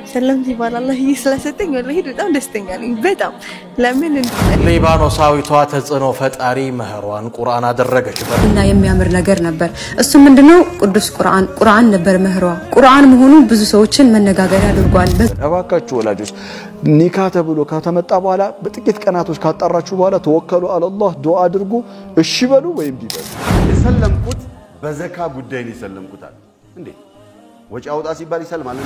سلمت يبال الله يسلستني والله በጣም ደስተኛ ነኝ በጣም ለምን ሊባኖሳዊቷ ተጽኖ ፈጣሪ መህሯን ቁርአን አደረገችበት እና የሚያምር ነገር ነበር እሱ ምንድነው ቅዱስ ቁርአን ነበር መህሯ ቁርአን መሆኑ ብዙ ሰዎችን መነጋገር ያድርጓል እባካችሁ ወላጆች ኒካ ተብሎ ከተመጣ በኋላ በጥቂት ቀናቶች ካጣራችሁ በኋላ ተወከሉ አላህ ዱአ አድርጉ እሺ በሉ ወይም ቢበሉ የሰለምኩት በዘካ ጉዳይ ነው የሰለምኩታል እንዴ ወጪ አውጣ ሲባል ይሰልማል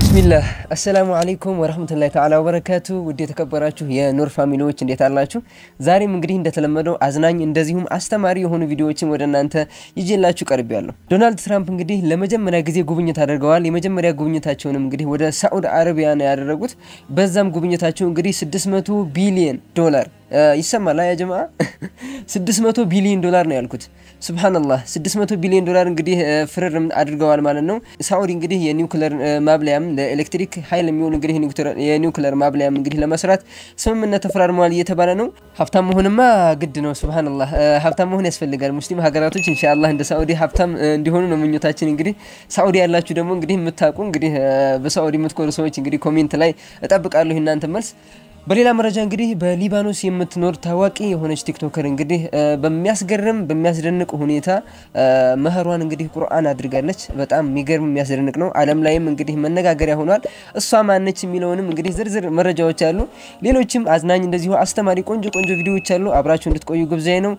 ቢስሚላህ አሰላሙ አለይኩም ወራህመቱላሂ ተዓላ ወበረካቱ ውድ የተከበራችሁ የኑር ፋሚሊዎች እንዴት አላችሁ ዛሬም እንግዲህ እንደተለመደው አዝናኝ እንደዚሁም አስተማሪ የሆኑ ቪዲዮዎችን ወደናንተ ይዤላችሁ ቀርቤያለሁ ዶናልድ ትራምፕ እንግዲህ ለመጀመሪያ ጊዜ ጉብኝት አድርገዋል የመጀመሪያ ጉብኝታቸውንም እንግዲህ ወደ ሳዑዲ አረቢያ ነው ያደረጉት በዛም ጉብኝታቸው እንግዲህ 600 ቢሊዮን ዶላር ይሰማል ያ ጀማዓ 600 ቢሊዮን ዶላር ነው ያልኩት ሱብሃንአላህ 600 ቢሊዮን ዶላር እንግዲህ ፍርርም አድርገዋል ማለት ነው ሳዑዲ እንግዲህ የኒውክሌር ማብለያም ለኤሌክትሪክ ኃይል የሚሆን እንግዲህ የኒውክሌር ማብለያም እንግዲህ ለመስራት ስምምነት ተፈራርመዋል እየተባለ ነው ሀብታም መሆንማ ግድ ነው ሱብሃንአላህ ሀብታም መሆን ያስፈልጋል ሙስሊም ሀገራቶች ኢንሻአላህ እንደ ሳዑዲ ሀብታም እንዲሆኑ ነው ምኞታችን እንግዲህ ሳዑዲ ያላችሁ ደግሞ እንግዲህ የምታውቁ እንግዲህ በሳዑዲ የምትኮሩ ሰዎች እንግዲህ ኮሜንት ላይ እጠብቃለሁ እናንተ መልስ በሌላ መረጃ እንግዲህ በሊባኖስ የምትኖር ታዋቂ የሆነች ቲክቶከር እንግዲህ በሚያስደንቅ ሁኔታ መህሯን እንግዲህ ቁርአን አድርጋለች በጣም የሚገርም የሚያስደንቅ ነው ዓለም ላይም እንግዲህ መነጋገሪያ ሆኗል እሷ ማነች የሚለውንም እንግዲህ ዝርዝር መረጃዎች አሉ ሌሎችም አዝናኝ እንደዚሁ አስተማሪ ቆንጆ ቪዲዮዎች አሉ አብራችሁ እንድትቆዩ ግብዣዬ ነው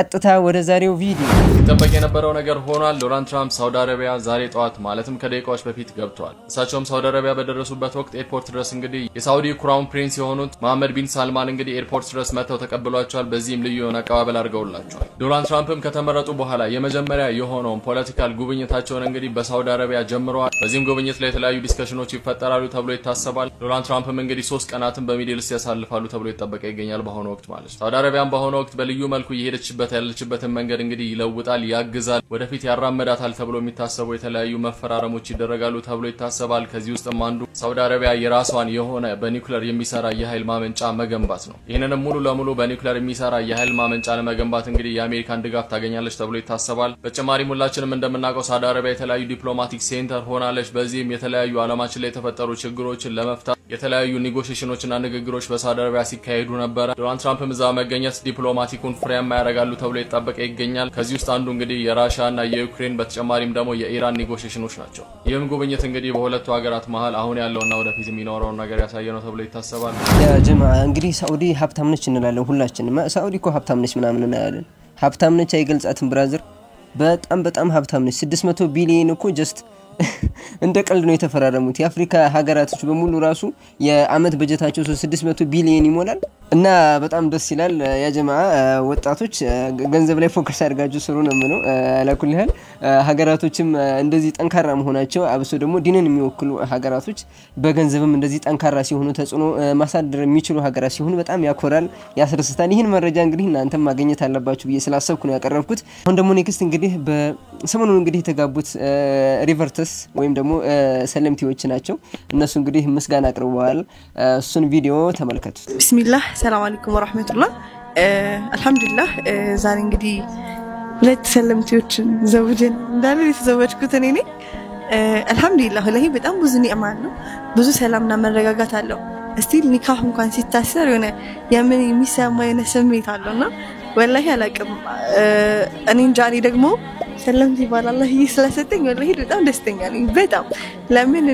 ቀጥታ ወደ ዛሬው ቪዲዮ ተጠበቀ የነበረው ነገር ሆኗል ዶናልድ ትራምፕ ሳውዲ አረቢያ ዛሬ ጧት ማለትም ከደቂቃዎች በፊት ገብቷል እሳቸውም ሳውዲ አረቢያ በደረሱበት ወቅት ኤርፖርት ድረስ እንግዲህ የሳውዲ ክራውን ፕሪንስ የሆኑት መሐመድ ቢን ሳልማን እንግዲህ ኤርፖርት ድረስ መተው ተቀብሏቸዋል በዚህም ልዩ የሆነ አቀባበል አድርገውላቸዋል ዶናልድ ትራምፕም ከተመረጡ በኋላ የመጀመሪያ የሆነው ፖለቲካል ጉብኝታቸውን እንግዲህ በሳውዲ አረቢያ ጀምረዋል በዚህም ጉብኝት ላይ የተለያዩ ዲስከሽኖች ይፈጠራሉ ተብሎ ይታሰባል ዶናልድ ትራምፕም እንግዲህ 3 ቀናትን በሚድል ኢስት ያሳልፋሉ ተብሎ ይጠበቅ ይገኛል በአሁኑ ወቅት ማለት ሳውዲ አረቢያም በአሁኑ ወቅት በልዩ መልኩ እየሄደችበት ያለችበትን መንገድ እንግዲህ ይለውጣል ያግዛል ወደፊት ያራመዳታል ተብሎ የሚታሰቡ የተለያዩ መፈራረሞች ይደረጋሉ ተብሎ ይታሰባል ከዚህ ውስጥም አንዱ ሳውዲ አረቢያ የራሷን የሆነ በኒውክሌር የሚሰራ የኃይል ማመንጫ መገንባት ነው ይሄንንም ሙሉ ለሙሉ በኒውክሌር የሚሰራ የኃይል ማመንጫ ለመገንባት እንግዲህ የአሜሪካን ድጋፍ ታገኛለች ተብሎ ይታሰባል በተጨማሪም ሁላችንም እንደምናውቀው ሳውዲ አረቢያ የተለያዩ ዲፕሎማቲክ ሴንተር ሆናለች በዚህም የተለያዩ ዓለማችን ላይ የተፈጠሩ ችግሮችን ለመፍታት የተለያዩ ኔጎሺዬሽኖችና ንግግሮች በሳውዲ አረቢያ ሲካሄዱ ነበር ዶናልድ ትራምፕም እዛ መገኘት ዲፕሎማቲኩን ፍሬያማ ያደርጋሉ ተብሎ ይጠበቅ ይገኛል ከዚህ ውስጥ አንዱ እንግዲህ የራሻና የዩክሬን በተጨማሪም ደግሞ የኢራን ኔጎሺዬሽኖች ናቸው ይህም ጉብኝት እንግዲህ በሁለቱ ሀገራት መሃል አሁን ያለውና ወደፊት የሚኖረው ነገር ያሳየነው ተብሎ ይታሰባል ያ ጀማዓ እንግዲህ ሳዑዲ ሀብታም ነች እንላለን ሁላችንም ሳዑዲ እኮ ሀብታም ነች ምናምን እንላለን ሀብታም ነች አይገልጻትም ብራዘር በጣም ሀብታም ነች 600 ቢሊዮን እኮ ጀስት እንደ ቀልድ ነው የተፈራረሙት የአፍሪካ ሀገራቶች በሙሉ ራሱ የአመት በጀታቸው 600 ቢሊዮን ይሞላል እና በጣም ደስ ይላል ያ ጀማዓ ወጣቶች ገንዘብ ላይ ፎከስ አድርጋችሁ ስሩ ነው ምነው አላኩልሃል ሀገራቶችም እንደዚህ ጠንካራ መሆናቸው አብሶ ደግሞ ዲንን የሚወክሉ ሀገራቶች በገንዘብም እንደዚህ ጠንካራ ሲሆኑ ተጽኖ ማሳደር የሚችሉ ሀገራት ሲሆኑ በጣም ያኮራል ያስደስታል ይሄን መረጃ እንግዲህ እናንተም ማግኘት አለባችሁ ብዬ ስላሰብኩ ነው ያቀረብኩት አሁን ደግሞ ኔክስት እንግዲህ በሰሞኑን እንግዲህ የተጋቡት ሪቨርተስ ወይም ደግሞ ሰለምቲዎች ናቸው እነሱ እንግዲህ ምስጋና አቅርበዋል እሱን ቪዲዮ ተመልከቱ ቢስሚላህ ሰላም አለይኩም ወራህመቱላህ አልহামዱሊላህ ዛሬ እንግዲህ ሁለት ሰለምቲዎችን ዘውጀን እንዳለ የተዘወጅኩት እኔ ነኝ አልহামዱሊላህ ለዚህ በጣም ብዙ ኒዕማ ነው ብዙ ሰላምና መረጋጋት አለው እስቲ ኒካህ እንኳን ሲታሰር የሆነ የምን የሚሰማው የሆነ ስሜት አለውና ወላሂ አላቅም እኔ እንጃ እኔ ደግሞ ሰለምቲ ይባል الله ይስለሰተኝ ወላሂ በጣም ደስተኛ ነኝ በጣም ለምን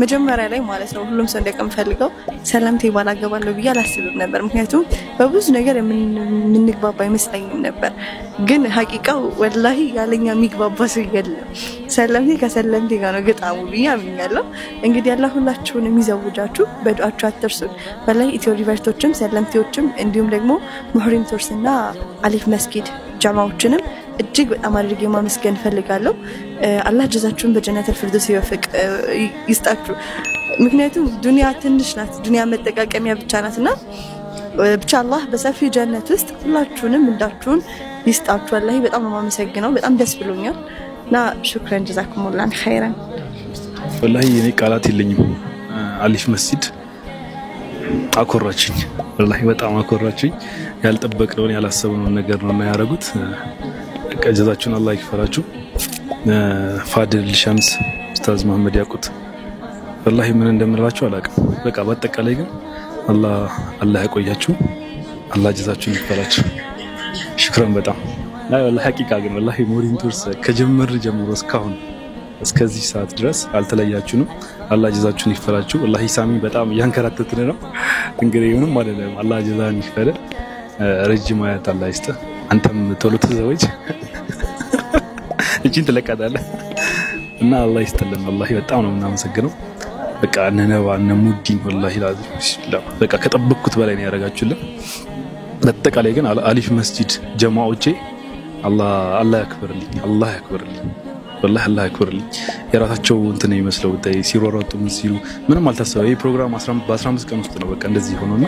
መጀመሪያ ላይ ማለት ነው ሁሉም ሰው እንደቀም ፈልገው ሰለምቲ ይባል አገባለሁ ብዬ አላስብም ነበር ምክንያቱም በብዙ ነገር የምንግባባ ይመስለኝም ነበር ግን ሐቂቃው ወላሂ ያለኛ የሚግባባ ሰው የለም ሰለምቲ ከሰለምቲ ጋር ነው ገጣሙ ብዬ አምኛለሁ እንግዲህ አላህ ሁላችሁን የሚዘውጃችሁ በዱዓችሁ አትርሱ ወላሂ ኢትዮ ሪቨርቶችም ሰለምቲዎችም እንዲሁም ደግሞ ሙህሪም ቱርስና አሊፍ መስጊድ ጃማዎችንም እጅግ በጣም አድርጌ ማመስገን ፈልጋለሁ አላህ ጀዛችሁን በጀነተል ፊርደውስ ይወፍቅ ይስጣችሁ ምክንያቱም ዱንያ ትንሽ ናት ዱንያ መጠቃቀሚያ ብቻ ናትና ብቻ አላህ በሰፊ ጀነት ውስጥ ሁላችሁንም እንዳችሁን ይስጣችሁ ወላሂ በጣም ማመሰግነው በጣም ደስ ብሎኛልና ሹክራን ጀዛኩሙላህ ኸይራን ወላሂ እኔ ቃላት የለኝም አሊፍ መስጊድ አኮራችኝ ወላሂ በጣም አኮራችኝ ያልጠበቅነውን ያላሰብነውን ነገር ነው ያደረጉት ከጀዛችሁን አላህ ይክፈራችሁ ፋድል ሸምስ ኡስታዝ መሐመድ ያቁት والله من እንደምላችሁ አላውቅም በቃ በአጠቃላይ ግን አላህ ያቆያችሁ አላህ ጀዛችሁን ይክፈላችሁ ሽክራን በጣም ላይ والله ሐቂቃ ግን والله ሞሪን ቱርስ ከጀመረ ጀምሮ እስካሁን እስከዚህ ሰዓት ድረስ አልተለያችሁንም አላህ ጀዛችሁን ይክፈላችሁ والله ሳሚ በጣም ያንከራተተን ነው እንግዲህ ምንም አይደለም አላህ ጀዛን ይክፈለ ረጅም አያት አላህ ይስጥ አንተም ቶሎ ተዘወጅ እቺን ተለቀዳለህ እና አላህ ይስጥልን والله በጣም ነው እናመሰግነው በቃ ነነባ ነሙዲን والله ላዚ ቢስሚላህ በቃ ከጠበቅኩት በላይ ነው ያረጋችሁልን በተቃላይ ግን አሊፍ መስጂድ ጀማዓዎቼ አላህ ያክብርልኝ والله الله ያክብርልኝ የራሳቸው እንትን ይመስለው ሲሮሮጡ ምን ሲሉ ምንም አልታሰበ ይሄ ፕሮግራም 15 ቀን ውስጥ ነው በቃ እንደዚህ ሆኖና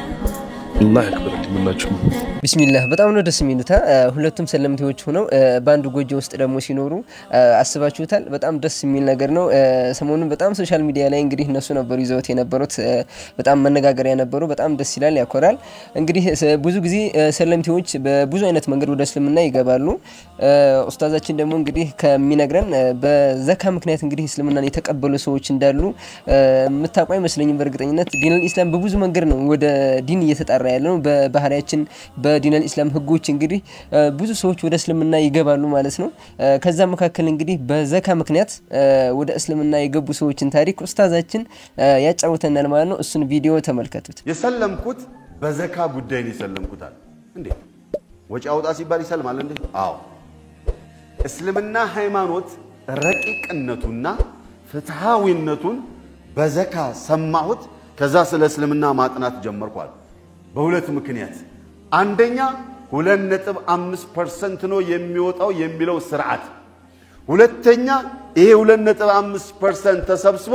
الله ያክብርልኝ ሁላችሁ ቢስሚላህ በጣም ነው ደስ የሚሉታ ሁለቱም ሰለምቴዎች ሆነው ባንዱ ጎጆ ውስጥ ደግሞ ሲኖሩ አስባችሁታል በጣም ደስ የሚል ነገር ነው ሰሞኑን በጣም ሶሻል ሚዲያ ላይ እንግዲህ እነሱ ነበሩ ይዘውት የነበሩት በጣም መነጋገሪያ ነበሩ በጣም ደስ ይላል ያኮራል እንግዲህ ብዙ ጊዜ ሰለምቴዎች በብዙ አይነት መንገድ ወደ እስልምና ይገባሉ ኡስታዛችን ደግሞ እንግዲህ ከሚነግረን በዘካ ምክንያት እንግዲህ እስልምናን የተቀበሉ ሰዎች እንዳሉ መታቋይ መስለኝም በእርግጠኝነት ዲኑል ኢስላም በብዙ መንገድ ነው ወደ ዲን እየተጣራ ያለው በባህሪያችን በዲኑል ኢስላም ህጎች እንግዲህ ብዙ ሰዎች ወደ እስልምና ይገባሉ ማለት ነው ከዛ መካከል እንግዲህ በዘካ ምክንያት ወደ እስልምና የገቡ ሰዎችን ታሪክ ኡስታዛችን ያጫውተናል ማለት ነው እሱን ቪዲዮ ተመልከቱት የሰለምኩት በዘካ ጉዳይ ነው የሰለምኩታል እንዴ ወጪ አውጣ ሲባል ይሰልማል እንዴ አዎ እስልምና ሃይማኖት ረቂቅነቱና ፍትሃዊነቱን በዘካ ሰማሁት ከዛ ስለ እስልምና ማጥናት ጀመርኳል በሁለት ምክንያት አንደኛ 2.5% ነው የሚወጣው የሚለው ስርዓት ሁለተኛ ይሄ 2.5% ተሰብስቦ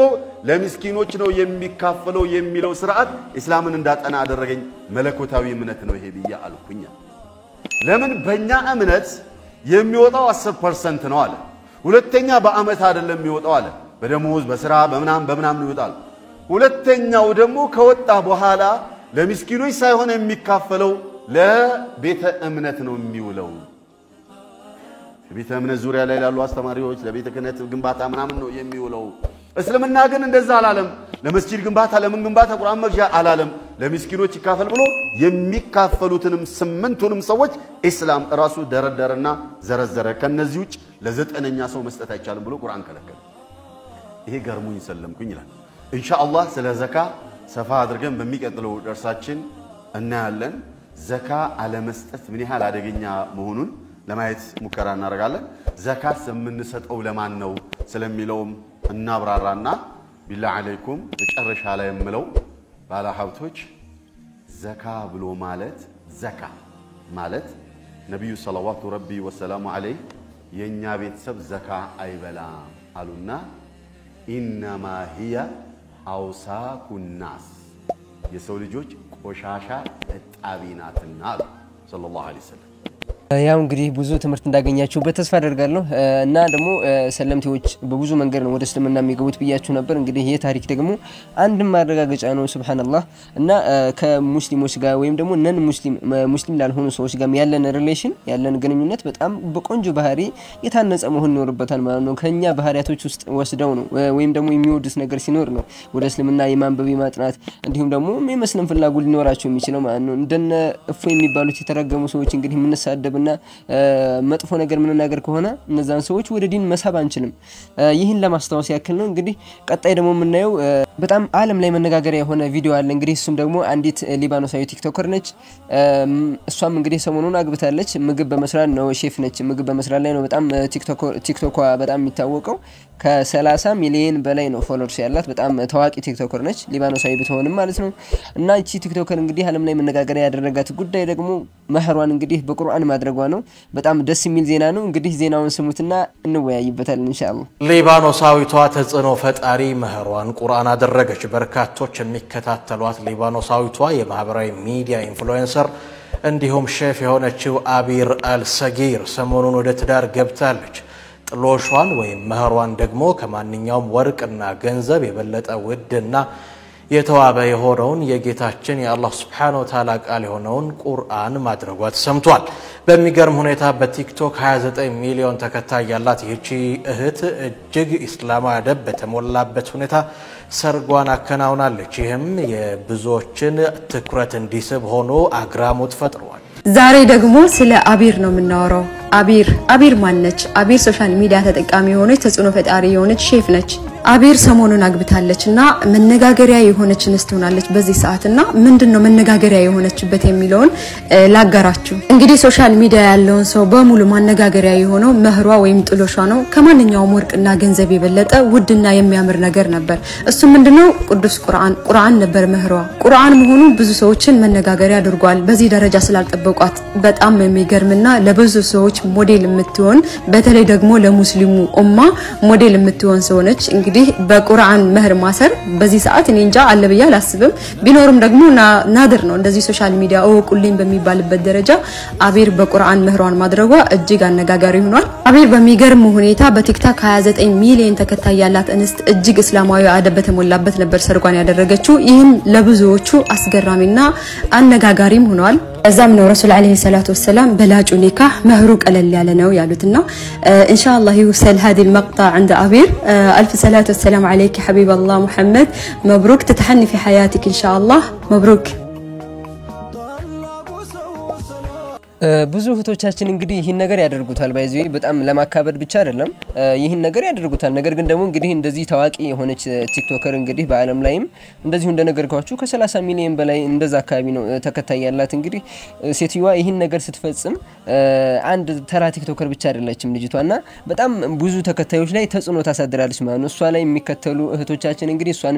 ለምስኪኖች ነው የሚካፈለው የሚለው ስርዓት እስላምን እንዳጠና አደረገኝ መለኮታዊ እምነት ነው ይሄ ብዬ አልኩኛ ለምን በእኛ እምነት የሚወጣው 10% ነው አለ ሁለተኛ በአመት አይደለም የሚወጣው አለ በደሞዝ በስራ በመናም ይወጣል ሁለተኛው ደግሞ ከወጣ በኋላ ለምስኪኖች ሳይሆን የሚካፈለው ለቤተ እምነት ነው የሚውለው ቤተ እምነት ዙሪያ ላይ ያሉ አስተማሪዎች ለቤተ ክህነት ግንባታ ምናምን ነው የሚውለው እስልምና ግን እንደዛ አላለም ለመስጂድ ግንባታ ለምን ግንባታ ቁርአን መግዣ አላለም ለምስኪኖች ይካፈል ብሎ የሚካፈሉትንም 8ቱንም ሰዎች እስላም ራሱ ደረደረና ዘረዘረ ከነዚህ ውጭ ለዘጠነኛ ሰው መስጠት አይቻልም ብሎ ቁርአን ከለከለ ይሄ ገርሙኝ ሰለምኩኝ ይላል ኢንሻአላህ ስለ ዘካ ሰፋ አድርገን በሚቀጥለው ደርሳችን እናያለን ዘካ አለመስጠት ምን ያህል አደገኛ መሆኑን ለማየት ሙከራ እናደርጋለን ዘካስ የምንሰጠው ለማን ነው ስለሚለውም እናብራራና ቢላህ አለይኩም በጨረሻ ላይ የምለው ባለ ሀብቶች ዘካ ብሎ ማለት ነብዩ ሰለላሁ ረቢ ወሰላሙ ዐለይሂ የኛ ቤተሰብ ዘካ አይበላም አሉና ኢንማ ሂያ አውሳኩናስ የሰው ልጆች ቆሻሻ እጣቢናትና ሰለላሁ ዐለይሂ ወሰለም ያው እንግዲህ ብዙ ትምህርት እንዳገኛችሁበት ተስፋ አደርጋለሁ እና ደግሞ ሰለምቴዎች በብዙ መንገድ ነው ወደ እስልምና የሚገቡት ብያችሁ ነበር እንግዲህ ይሄ ታሪክ ደግሞ አንድ ማረጋገጫ ነው ሱብሃንአላህ እና ከሙስሊሞች ጋር ወይም ደግሞ ነን ሙስሊም ላልሆኑ ሰዎች ጋር ያለን ሪሌሽን ያለን ግንኙነት በጣም በቆንጆ ባህሪ የታነጸ መሆን ይኖርበታል ማለት ነው ከኛ ባህሪያቶች ውስጥ ወስደው ነው ወይም ደግሞ የሚወዱት ነገር ሲኖር ነው ወደ እስልምና የማንበብ ማጥናት እንዲሁም ደግሞ የመስለም ፍላጎት ሊኖራቸው የሚችለው ማለት ነው እንደነ እፎ የሚባሉት የተረገሙ ሰዎች እንግዲህ ምንሳደብና መጥፎ ነገር ምን ነገር ከሆነ እነዛን ሰዎች ወደ ዲን መሳብ አንችልም ይህን ለማስተዋወስ ያክል ነው እንግዲህ ቀጣይ ደግሞ የምናየው በጣም ዓለም ላይ መነጋገሪያ የሆነ ቪዲዮ አለ እንግዲህ እሱም ደግሞ አንዲት ሊባኖሳዊ ቲክቶከር ነች እሷም እንግዲህ ሰሞኑን አግብታለች ምግብ በመስራት ነው ሼፍ ነች ምግብ በመስራት ላይ ነው በጣም ቲክቶኳ በጣም የሚታወቀው ከ30 ሚሊዮን በላይ ነው ፎሎወርስ ያላት በጣም ታዋቂ ቲክቶከር ነች ሊባኖሳዊ ብትሆንም ማለት ነው እና እቺ ቲክቶከር እንግዲህ ዓለም ላይ መነጋገሪያ ያደረጋት ጉዳይ ደግሞ መህሯን እንግዲህ በቁርአን ማድረጓ ነው በጣም ደስ የሚል ዜና ነው እንግዲህ ዜናውን ስሙትና እንወያይበታለን ኢንሻአላህ ሊባኖሳዊቷ ተጽዕኖ ፈጣሪ መህሯን ቁርአን አደረገች በርካቶች የሚከታተሏት ሊባኖሳዊቷ የማህበራዊ ሚዲያ ኢንፍሉዌንሰር እንዲሁም ሼፍ የሆነችው አቢር አልሰጊር ሰሞኑን ወደ ትዳር ገብታለች ጥሎሿን ወይም መህሯን ደግሞ ከማንኛውም ወርቅና ገንዘብ የበለጠ ውድና የተዋበ የሆነውን የጌታችን የአላህ Subhanahu Wa Ta'ala ቃል የሆነውን ቁርአን ማድረጓ ተሰምቷል። በሚገርም ሁኔታ በቲክቶክ 29 ሚሊዮን ተከታይ ያላት ይህቺ እህት እጅግ እስላማዊ አደብ በተሞላበት ሁኔታ ሰርጓን አከናውናለች። ይህም የብዙዎችን ትኩረት እንዲስብ ሆኖ አግራሞት ፈጥሯል። ዛሬ ደግሞ ስለ አቢር ነው የምናወራው። አቢር ማነች? አቢር ሶሻል ሚዲያ ተጠቃሚ የሆነች ተጽዕኖ ፈጣሪ የሆነች ሼፍ ነች። አቢር ሰሞኑን አግብታለችና መነጋገሪያ የሆነች እንስት ሆናለች በዚህ ሰዓትና ምንድነው መነጋገሪያ የሆነችበት የሚለውን ላጋራችሁ። እንግዲህ ሶሻል ሚዲያ ያለውን ሰው በሙሉ ማነጋገሪያ የሆነው መህሯ ወይም ጥሎሿ ነው። ከማንኛውም ወርቅና ገንዘብ የበለጠ ውድና የሚያምር ነገር ነበር። እሱ ምንድነው? ቅዱስ ቁርአን ነበር መህሯ። ቁርአን መሆኑ ብዙ ሰዎችን መነጋገሪያ አድርጓል። በዚህ ደረጃ ስላልጠበቋት በጣም የሚገርምና ለብዙ ሰዎች ሞዴል የምትሆን በተለይ ደግሞ ለሙስሊሙ ኡማ ሞዴል የምትሆን ሰው ነች። እንግዲህ በቁርአን መህር ማሰር በዚህ ሰዓት እኔ እንጃ አለብያ አላስብም። ቢኖርም ደግሞ ናድር ነው። እንደዚህ ሶሻል ሚዲያ ቁልኝ በሚባልበት ደረጃ አቢር በቁርአን መህሯን ማድረጓ እጅግ አነጋጋሪ ሆኗል። አቢር በሚገርም ሁኔታ በቲክቶክ 29 ሚሊዮን ተከታይ ያላት እንስት እጅግ እስላማዊ አደብ በተሞላበት ነበር ሰርጓን ያደረገችው። ይህም ለብዙዎቹ አስገራሚና አነጋጋሪም ሆኗል። እዛም ነው ረሱል አለይሂ ሰላቱ ወሰለም በላጩ ኒካህ መህሩ ቀለል ያለ ነው ያሉትና ኢንሻአላህ ይወሰል هذه المقطع عند أبير ألف صلاة والسلام عليك حبيب الله محمد مبروك تتحني في حياتك إن شاء الله مبروك ብዙ እህቶቻችን እንግዲህ ይሄን ነገር ያደርጉታል ባይዘይ በጣም ለማካበድ ብቻ አይደለም ይሄን ነገር ያደርጉታል ነገር ግን ደግሞ እንግዲህ እንደዚህ ታዋቂ የሆነች ቲክቶከር እንግዲህ በአለም ላይም እንደዚህ እንደነገርኳችሁ ከ30 ሚሊዮን በላይ እንደዛ አካባቢ ነው ተከታይ ያላት እንግዲህ ሴትየዋ ይሄን ነገር ስትፈጽም አንድ ተራ ቲክቶከር ብቻ አይደለችም ልጅቷና በጣም ብዙ ተከታዮች ላይ ተጽዕኖ ታሳድራለች ማለት ነው እሷ ላይ የሚከተሉ እህቶቻችን እንግዲህ እሷን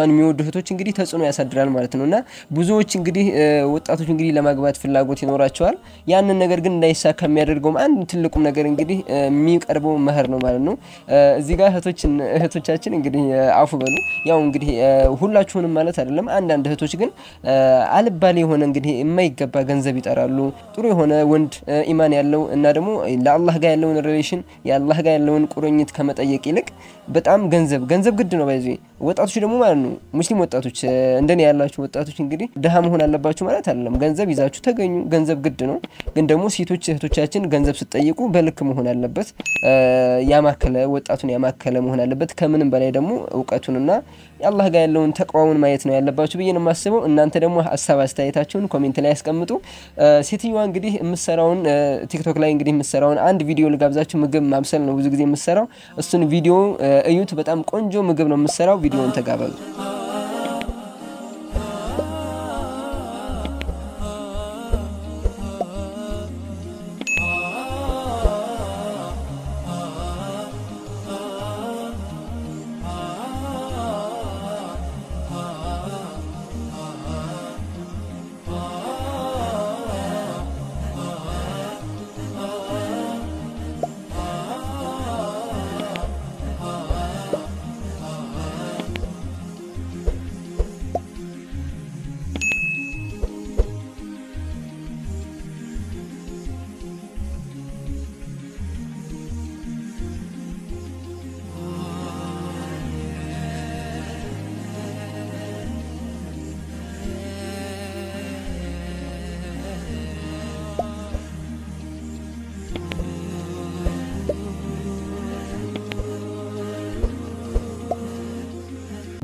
የሚወዱ እህቶች እንግዲህ ተጽዕኖ ያሳድራል ማለት ነውና ብዙዎች እንግዲህ ወጣቶች እንግዲህ ለማግባት ፍላጎት ይኖራቸዋል ያንን ነገር ግን እንዳይሳካ የሚያደርገው አንድ ትልቁ ነገር እንግዲህ የሚቀርበው መህር ነው ማለት ነው እዚህ ጋር እህቶቻችን እንግዲህ አፉ በሉ ያው እንግዲህ ሁላችሁንም ማለት አይደለም አንድ እህቶች ግን አልባሌ የሆነ እንግዲህ የማይገባ ገንዘብ ይጠራሉ ጥሩ የሆነ ወንድ ኢማን ያለው እና ደግሞ ለአላህ ጋር ያለውን ሪሌሽን ያላህ ጋር ያለውን ቁርኝት ከመጠየቅ ይልቅ በጣም ገንዘብ ግድ ነው ባይዘይ ወጣቶች ደግሞ ማለት ነው ሙስሊም ወጣቶች እንደኔ ያላችሁ ወጣቶች እንግዲህ ደሃ መሆን አለባችሁ ማለት አይደለም ገንዘብ ይዛችሁ ተገኙ ገንዘብ ግድ ነው ግን ደግሞ ሴቶች እህቶቻችን ገንዘብ ሲጠይቁ በልክ መሆን አለበት ያማከለ ወጣቱን ያማከለ መሆን አለበት ከምንም በላይ ደግሞ ዕውቀቱንና ያላህ ጋር ያለውን ተቋውን ማየት ነው ያለባችሁ በየነ ማስበው እናንተ ደግሞ ሐሳብ አስተያየታችሁን ኮሜንት ላይ ያስቀምጡ ሴትየዋ እንግዲህ የምትሰራውን ቲክቶክ ላይ እንግዲህ የምትሰራውን አንድ ቪዲዮ ልጋብዛችሁ ምግብ ማብሰል ነው ብዙ ጊዜ የምትሰራው እሱን ቪዲዮ እዩት በጣም ቆንጆ ምግብ ነው የምትሰራው ቪዲዮውን ተጋበዙ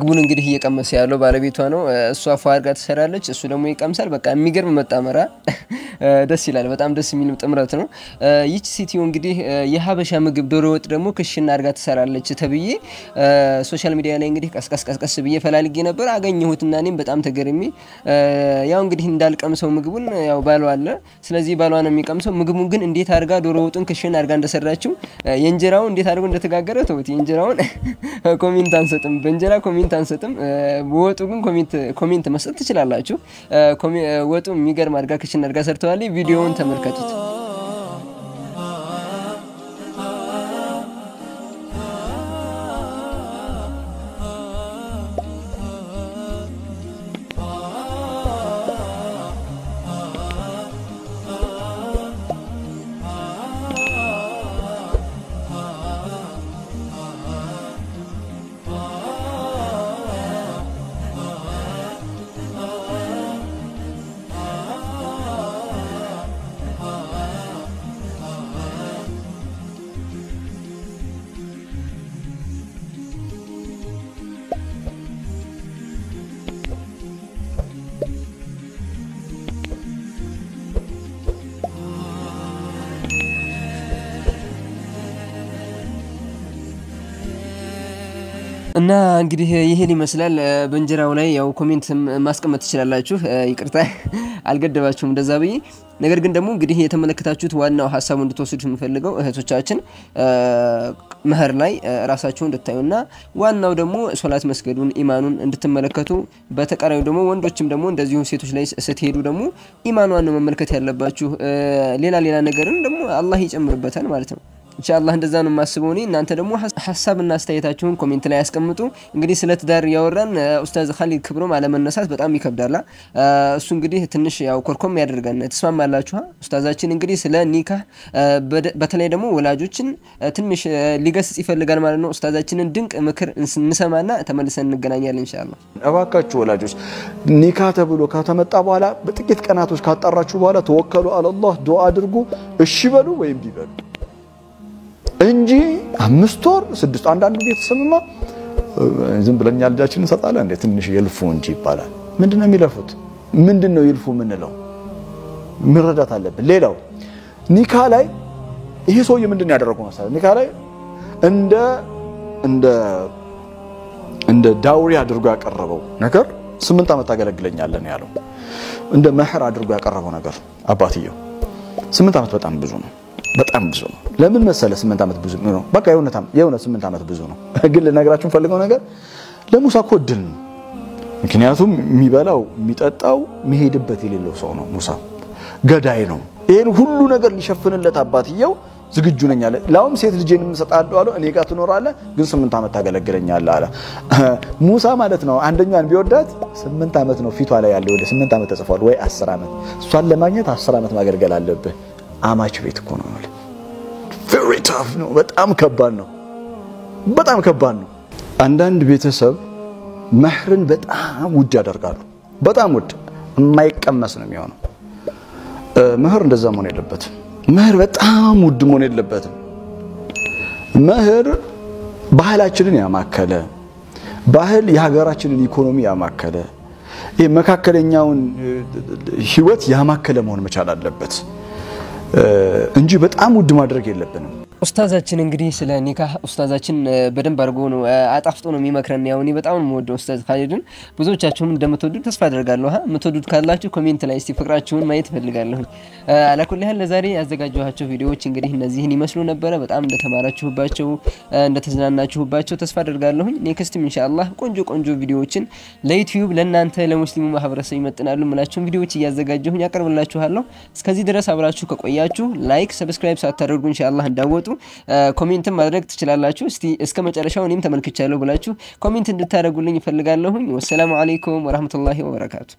ግቡን እንግዲህ እየቀመሰ ያለው ባለቤቷ ነው እሷ ፋር ጋር ተሰራለች እሱ ደግሞ ይቀምሳል በቃ የሚገርም መጣመራ ደስ ይላል በጣም ደስ የሚል ጥምረት ነው ይቺ ሲቲዮ እንግዲህ የሀበሻ ምግብ ዶሮ ወጥ ደግሞ ክሽና አርጋ ተሰራለች ተብዬ ሶሻል ሚዲያ ላይ እንግዲህ ቀስቀስ ብዬ ፈላልጌ ነበር አገኘሁትና እኔም በጣም ተገርሜ ያው እንግዲህ እንዳልቀምሰው ምግቡን ያው ባሏ አለ ስለዚህ ባሏ ነው የሚቀምሰው ምግቡን ግን እንዴት አርጋ ዶሮ ወጡን ክሽና አርጋ እንደሰራችው የእንጀራው እንዴት አርጎ እንደተጋገረ ተውት የእንጀራውን ኮሜንት አንሰጥም በእንጀራ ኮሜንት አንሰጥም ወጡ ግን ኮሜንት መስጠት ትችላላችሁ ወጡ የሚገርም አርጋ ክሽና አርጋ ሰርተዋል ቪዲዮውን ተመልከቱት እና እንግዲህ ይሄን ይመስላል በእንጀራው ላይ ያው ኮሜንት ማስቀመጥ ትችላላችሁ ይቅርታ አልገደባችሁም እንደዛ ብዬ ነገር ግን ደግሞ እንግዲህ የተመለከታችሁት ዋናው ሐሳቡ እንድትወስዱት የምፈልገው እህቶቻችን መህር ላይ ራሳቸውን እንድታዩና ዋናው ደግሞ ሶላት መስገዱን ኢማኑን እንድትመለከቱ በተቃራኒው ደግሞ ወንዶችም ደግሞ እንደዚሁ ሴቶች ላይ ስትሄዱ ደግሞ ኢማኗን ነው መመልከት ያለባችሁ ሌላ ነገርን ደግሞ አላህ ይጨምርበታል ማለት ነው ኢንሻአላህ እንደዛ ነው ማስበው እኔ እናንተ ደግሞ ሐሳብና አስተያየታችሁን ኮሜንት ላይ ያስቀምጡ እንግዲህ ስለ ትዳር ያወራን ኡስታዝ ኻሊድ ክብሮም አለመነሳት በጣም ይከብዳል እሱ እንግዲህ ትንሽ ያው ኮርኮም ያደርጋል ተስማማላችሁ ኡስታዛችን እንግዲህ ስለ ኒካህ በተለይ ደግሞ ወላጆችን ትንሽ ሊገስጽ ይፈልጋል ማለት ነው ኡስታዛችንን ድንቅ ምክር እንሰማና ተመልሰን እንገናኛለን ኢንሻአላህ እባካችሁ ወላጆች ኒካህ ተብሎ ከተመጣ በኋላ በጥቂት ቀናቶች ካጣራችሁ በኋላ ተወከሉ አላህ ዱአ አድርጉ እሺ በሉ ወይም ቢበሉ እንጂ 5 ወር 6 አንዳንድ ቤተሰብማ ዝም ብለኛ ልጃችንን እንሰጣለን እንዴ ትንሽ ይልፉ እንጂ ይባላል ምንድነው የሚለፉት ምንድነው ይልፉ ምንለው ምረዳት አለብን ሌላው ኒካ ላይ ይሄ ሰውዬ ምንድነው ያደረገው መሰለኝ ኒካ ላይ እንደ ዳውሪ አድርጎ ያቀረበው ነገር 8 አመት ታገለግለኛለህ ነው ያለው እንደ መህር አድርጎ ያቀረበው ነገር አባትየው 8 አመት በጣም ብዙ ነው ለምን መሰለ 8 አመት ብዙ ነው በቃ የሆነ 8 አመት ብዙ ነው ግን ለነገራችሁ ፈልገው ነገር ለሙሳ ኮድል ነው ምክንያቱም የሚበላው የሚጠጣው መሄድበት የሌለው ሰው ነው ሙሳ ገዳይ ነው ይሄን ሁሉ ነገር ሊሸፍንለት አባትየው ዝግጁ ነኝ አለ ላውም ሴት ልጄን እንሰጣለሁ አለ እኔ ጋር ትኖራለህ ግን 8 አመት ታገለግለኛለህ አለ ሙሳ ማለት ነው አንደኛን ቢወዳት 8 አመት ነው ፊቷ ላይ ያለው ወደ 8 አመት ተጽፏል ወይ 10 አመት እሷን ለማግኘት 10 አመት ማገልገል አለብህ አማች ቤት እኮ ነው ማለት very tough ነው በጣም ከባድ ነው አንዳንድ ቤተሰብ መህርን በጣም ውድ ያደርጋሉ በጣም ውድ የማይቀመስ ነው የሚሆነው መህር እንደዛ መሆን የለበትም መህር በጣም ውድ መሆን የለበትም መህር ባህላችንን ያማከለ ባህል የሀገራችንን ኢኮኖሚ ያማከለ የመካከለኛውን ህይወት ያማከለ መሆን መቻል አለበት እንጂ በጣም ውድ ማድረግ የለብንም ኡስታዛችን እንግዲህ ስለ ኒካህ ኡስታዛችን በደንብ አድርጎ ነው አጣፍጦ ነው የሚመክረን ያው እኔ በጣም ነው ወደው ኡስታዝ ኻሊድን ብዙዎቻችሁም እንደምትወዱት ተስፋ አደርጋለሁ የምትወዱት ካላችሁ ኮሜንት ላይ እስቲ ፍቅራችሁን ማየት ፈልጋለሁ አላኩል ያህል ለዛሬ ያዘጋጀኋቸው ቪዲዮዎች እንግዲህ እነዚህን ይመስሉ ነበር በጣም እንደተማራችሁባቸው እንደተዝናናችሁባቸው ተስፋ አደርጋለሁ ኔክስትም ኢንሻአላህ ቆንጆ ቪዲዮዎችን ለዩቲዩብ ለእናንተ ለሙስሊሙ ማህበረሰብ ይመጥናሉ ምላችሁን ቪዲዮዎች ያዘጋጀሁ ያቀርብላችኋለሁ እስከዚህ ድረስ አብራችሁ ከቆያችሁ ላይክ ሰብስክራይብ ሳታደርጉ ኢንሻአላህ እንዳወጡ ኮሜንት ማድረግ ትችላላችሁ እስቲ እስከ መጨረሻው እኔም ተመልክቻለሁ ብላችሁ ኮሜንት እንድታደርጉልኝ ፈልጋለሁ ወሰላሙ አለይኩም ወራህመቱላሂ ወበረካቱ